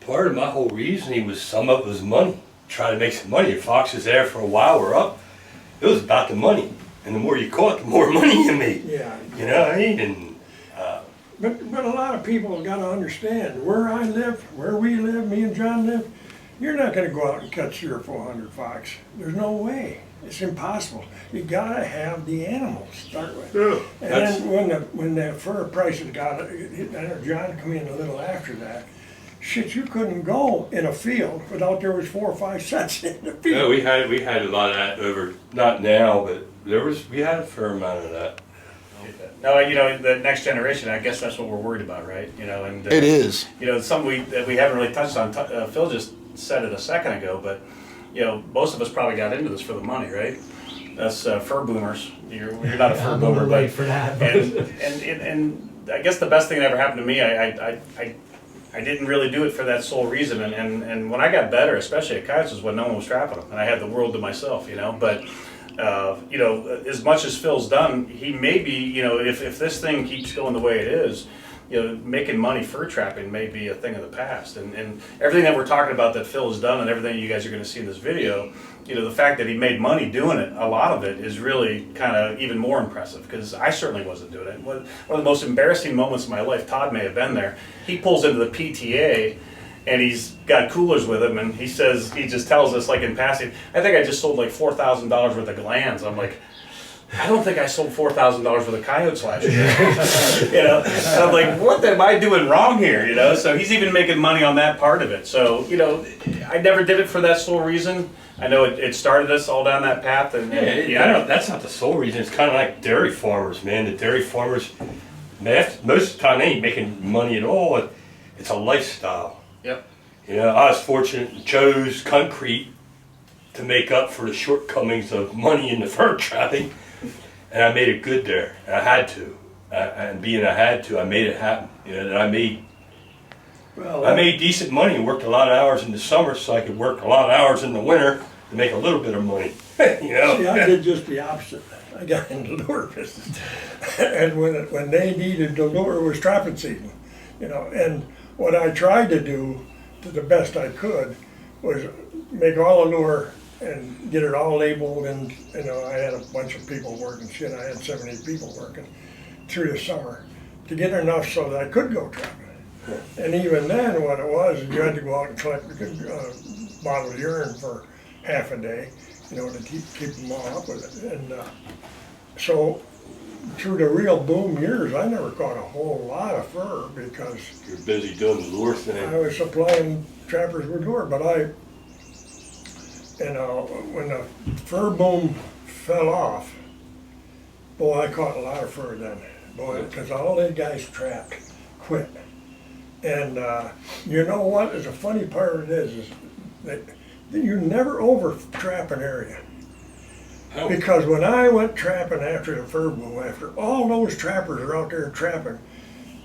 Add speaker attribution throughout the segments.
Speaker 1: part of my whole reasoning was some of it was money. Try to make some money. If Fox was there for a while, we're up. It was about the money. And the more you caught, the more money you made.
Speaker 2: Yeah.
Speaker 1: You know what I mean? And
Speaker 2: But a lot of people got to understand, where I live, where we live, me and John live, you're not going to go out and catch 300 or 400 fox. There's no way. It's impossible. You got to have the animals to start with.
Speaker 1: Yeah,
Speaker 2: And then when the fur prices got, I know John come in a little after that. Shit, you couldn't go in a field without there was 4 or 5 cents in the field.
Speaker 1: yeah, we had a lot of that over, not now, but we had a fair amount of that.
Speaker 3: No, you know, the next generation, I guess that's what we're worried about, right? You know, and
Speaker 4: It is.
Speaker 3: You know, something that we haven't really touched on. Phil just said it a second ago, but you know, most of us probably got into this for the money, right? Us fur boomers. You're not a fur
Speaker 5: I'm
Speaker 3: boomer,
Speaker 5: late
Speaker 3: but
Speaker 5: for that.
Speaker 3: and I guess the best thing that ever happened to me, I didn't really do it for that sole reason. And when I got better, especially at Coyotes, was when no one was trapping them, and I had the world to myself, you know. But you know, as much as Phil's done, he may be, you know, if this thing keeps going the way it is, you know, making money fur trapping may be a thing of the past. And everything that we're talking about that Phil has done and everything you guys are going to see in this video, you know, the fact that he made money doing it, a lot of it is really kind of even more impressive, because I certainly wasn't doing it. One of the most embarrassing moments of my life, Todd may have been there, he pulls into the PTA and he's got coolers with him, and he says, he just tells us like in passing, I think I just sold like $4,000 worth of glands. I'm like, I don't think I sold $4,000 worth of coyotes last year. You know, and I'm like, what am I doing wrong here? You know, so he's even making money on that part of it. So, you know, I never did it for that sole reason. I know it started us all down that path, and
Speaker 1: That's not the sole reason. It's kind of like dairy farmers, man. The dairy farmers, most of the time, they ain't making money at all. It's a lifestyle.
Speaker 3: Yep.
Speaker 1: You know, I was fortunate and chose concrete to make up for the shortcomings of money in the fur trapping, and I made it good there. And I had to, and being I had to, I made it happen. You know, that I made decent money and worked a lot of hours in the summer, so I could work a lot of hours in the winter to make a little bit of money. You know.
Speaker 2: See, I did just the opposite. I got in the lure business, and when they needed the lure, it was trapping season, you know. And what I tried to do, to the best I could, was make all the lure and get it all labeled. And you know, I had a bunch of people working. Shit, I had 70 people working through the summer to get enough so that I could go trapping. And even then, what it was, you had to go out and collect a bottle of urine for half a day, you know, to keep them all up with it. And so through the real boom years, I never caught a whole lot of fur because
Speaker 1: You're busy doing the lure thing.
Speaker 2: I was supplying trappers with lure. But you know, when the fur boom fell off, boy, I caught a lot of fur then, boy, because all the guys trapped quit. And you know what? The funny part of it is that you never over trap an area.
Speaker 1: Oh.
Speaker 2: Because when I went trapping after the fur boom, after all those trappers are out there trapping,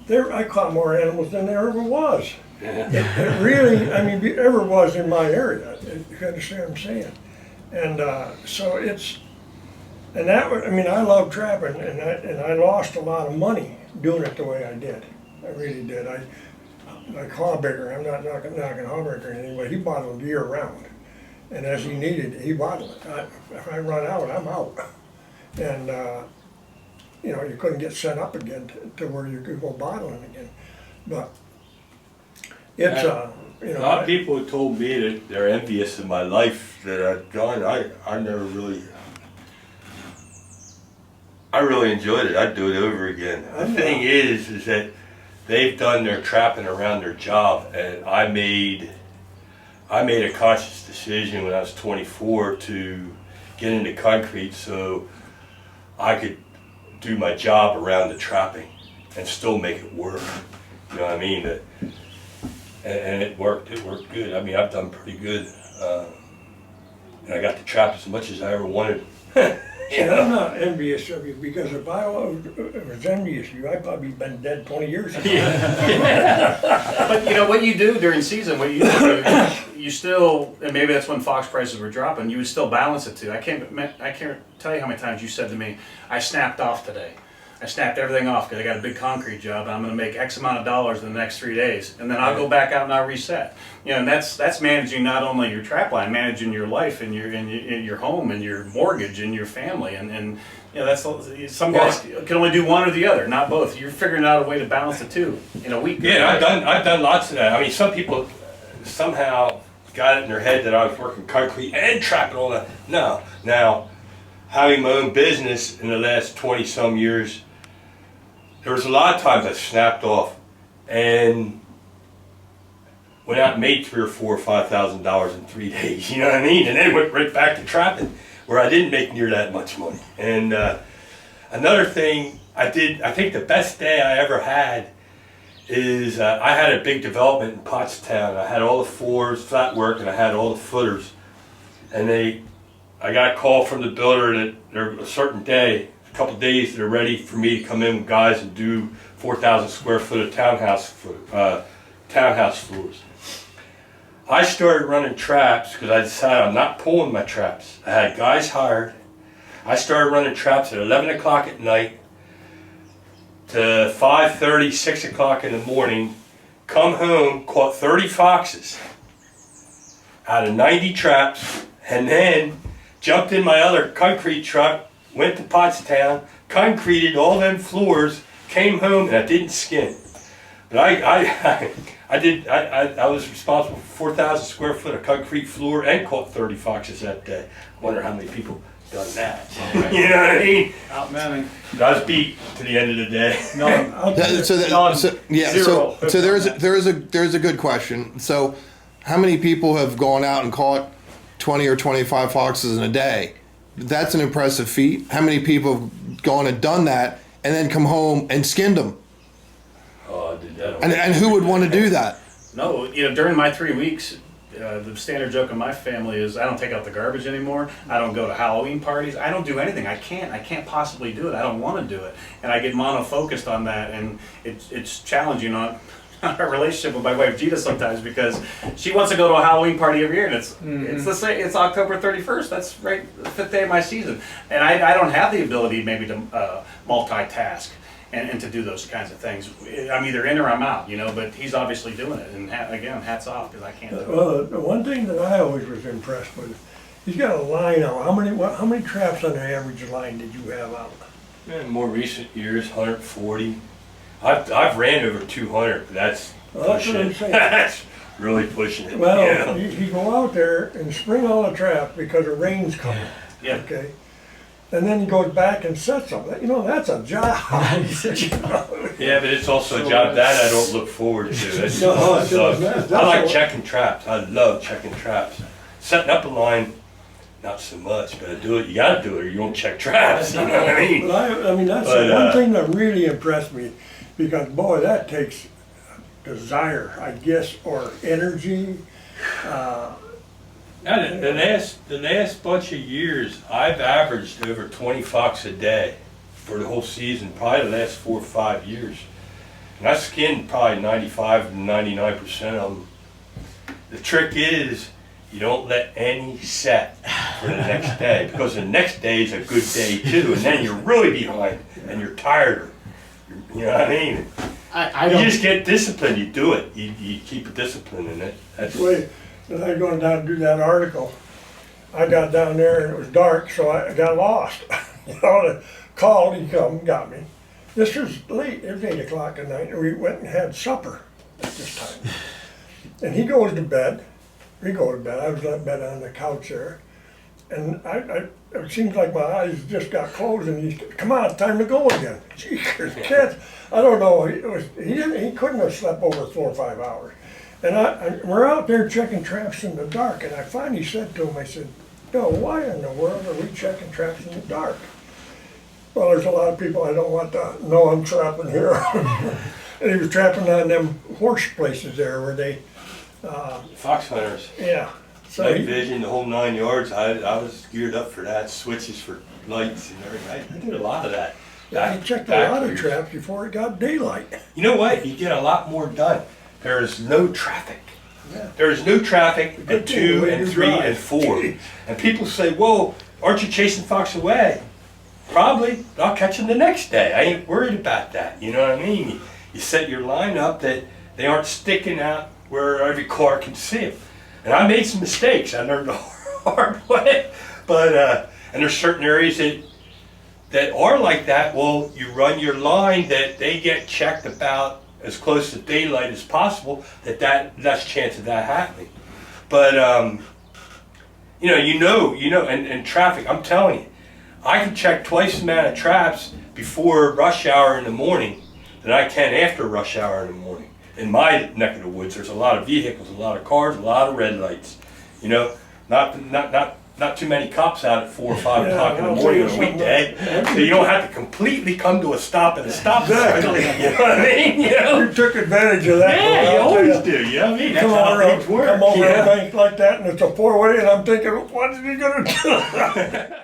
Speaker 2: I caught more animals than there ever was.
Speaker 1: Yeah.
Speaker 2: It really, I mean, ever was in my area. You understand what I'm saying? And so it's, and that was, I mean, I love trapping, and I lost a lot of money doing it the way I did. I really did. Like Hawbigger, I'm not knocking Hawbigger or anything, but he bottled year round. And as he needed, he bottled it. If I run out, I'm out. And, you know, you couldn't get set up again to where you could go bottling again. But it's, you know.
Speaker 1: A lot of people have told me that they're envious of my life that I've done. I never really, I really enjoyed it. I'd do it over again. The thing is that they've done their trapping around their job, and I made a conscious decision when I was 24 to get into concrete so I could do my job around the trapping and still make it work. You know what I mean? And it worked. It worked good. I mean, I've done pretty good, and I got to trap as much as I ever wanted.
Speaker 2: And I'm not envious of you, because if I was envious of you, I'd probably been dead 20 years ago.
Speaker 3: But you know what you do during season, what you do, you still, and maybe that's when fox prices were dropping, you would still balance it too. I can't tell you how many times you said to me, I snapped off today. I snapped everything off because I got a big concrete job and I'm going to make X amount of dollars in the next 3 days, and then I'll go back out and I'll reset. You know, and that's managing not only your trap line, managing your life and your home and your mortgage and your family, and you know, that's some guys can only do one or the other, not both. You're figuring out a way to balance the two in a week.
Speaker 1: Yeah, I've done lots of that. I mean, some people somehow got it in their head that I was working concrete and trapping all that. No, now having my own business in the last 20 some years, there was a lot of times I snapped off and went out and made $3,000 or $4,000 in 3 days. You know what I mean? And then went right back to trapping, where I didn't make near that much money. And another thing I did, I think the best day I ever had is I had a big development in Pottstown. I had all the floors, flat work, and I had all the footers. And I got a call from the builder that there a certain day, a couple days, that they're ready for me to come in with guys and do 4,000 square foot of townhouse floors. I started running traps because I decided I'm not pulling my traps. I had guys hired. I started running traps at 11 o'clock at night to 5:30, 6 o'clock in the morning. Come home, caught 30 foxes out of 90 traps, and then jumped in my other concrete truck, went to Pottstown, concreted all them floors, came home, and I didn't skin. But I was responsible for 4,000 square foot of concrete floor and caught 30 foxes that day. I wonder how many people done that. You know what I mean?
Speaker 3: Out manning.
Speaker 1: I was beat to the end of the day.
Speaker 4: So there's a good question. So how many people have gone out and caught 20 or 25 foxes in a day? That's an impressive feat. How many people have gone and done that and then come home and skinned them?
Speaker 1: Oh, I did that.
Speaker 4: And who would want to do that?
Speaker 3: No, you know, during my 3 weeks, the standard joke in my family is I don't take out the garbage anymore. I don't go to Halloween parties. I don't do anything. I can't possibly do it. I don't want to do it. And I get mono-focused on that, and it's challenging on our relationship with my wife Gita sometimes, because she wants to go to a Halloween party every year, and it's it's October 31st. That's right, the 5th day of my season, and I don't have the ability maybe to multitask and to do those kinds of things. I'm either in or I'm out, you know. But he's obviously doing it, and again, hats off, because I can't do it.
Speaker 2: Well, the one thing that I always was impressed with, he's got a line out. How many traps on the average line did you have out?
Speaker 1: In more recent years, 140. I've ran over 200, but that's pushing it. That's really pushing it.
Speaker 2: Well,
Speaker 1: you know?
Speaker 2: you go out there and spring all the traps because the rain's coming.
Speaker 3: Yeah.
Speaker 2: Okay. And then he goes back and sets them. You know, that's a job.
Speaker 1: Yeah, but it's also a job that I don't look forward to. It's,
Speaker 2: No,
Speaker 1: I like checking traps. I love checking traps. Setting up a line, not so much, but I do it. You gotta do it or you won't check traps. You know what I mean?
Speaker 2: But I mean, that's the one thing that really impressed me, because boy, that takes desire, I guess, or energy.
Speaker 1: Now, the last bunch of years, I've averaged over 20 fox a day for the whole season, probably the last 4 or 5 years. And I skinned probably 95 to 99% of them. The trick is, you don't let any set for the next day, because the next day is a good day too, and then you're really behind and you're tired. You know what I mean? You just get disciplined. You do it. You keep a discipline in it. That's
Speaker 2: Wait, when I was going down to do that article, I got down there and it was dark, so I got lost. You know, and called, he come, got me. This was late. It was 8 o'clock at night, and we went and had supper at this time. And he goes to bed. We go to bed. I was in bed on the couch there, and it seems like my eyes just got closed. And he said, "Come on, it's time to go again." Gee, kids, I don't know. He couldn't have slept over 4 or 5 hours. And we're out there checking traps in the dark. And I finally said to him, I said, "No, why in the world are we checking traps in the dark?" Well, there's a lot of people I don't want to know I'm trapping here. And he was trapping on them horse places there where they.
Speaker 1: fox hunters.
Speaker 2: Yeah. So
Speaker 1: Night vision, the whole 9 yards. I was geared up for that. Switches for lights and everything. I did a lot of that.
Speaker 2: he checked a lot of traps before it got daylight.
Speaker 1: You know what? You get a lot more done. There's no traffic.
Speaker 2: Yeah.
Speaker 1: There's no traffic at
Speaker 2: Good
Speaker 1: 2
Speaker 2: thing
Speaker 1: and
Speaker 2: you
Speaker 1: 3
Speaker 2: drive.
Speaker 1: and 4. And people say, "Whoa, aren't you chasing fox away?" Probably. I'll catch them the next day. I ain't worried about that. You know what I mean? You set your line up that they aren't sticking out where every car can see them. And I made some mistakes. I learned the hard way. But and there's certain areas that are like that. Well, you run your line that they get checked about as close to daylight as possible. That less chance of that happening. But and traffic. I'm telling you, I can check twice the amount of traps before rush hour in the morning than I can after rush hour in the morning. In my neck of the woods, there's a lot of vehicles, a lot of cars, a lot of red lights. You know, not too many cops out at 4 or 5 o'clock in the morning on a weekday. So you don't have to completely come to a stop at a stop sign. You know what I mean? You know?
Speaker 2: You took advantage of that.
Speaker 1: Yeah, you always do. You know what I mean? That's how things work.
Speaker 2: Come over
Speaker 1: Yeah.
Speaker 2: a bank like that and it's a 4-way and I'm thinking, what is he gonna do?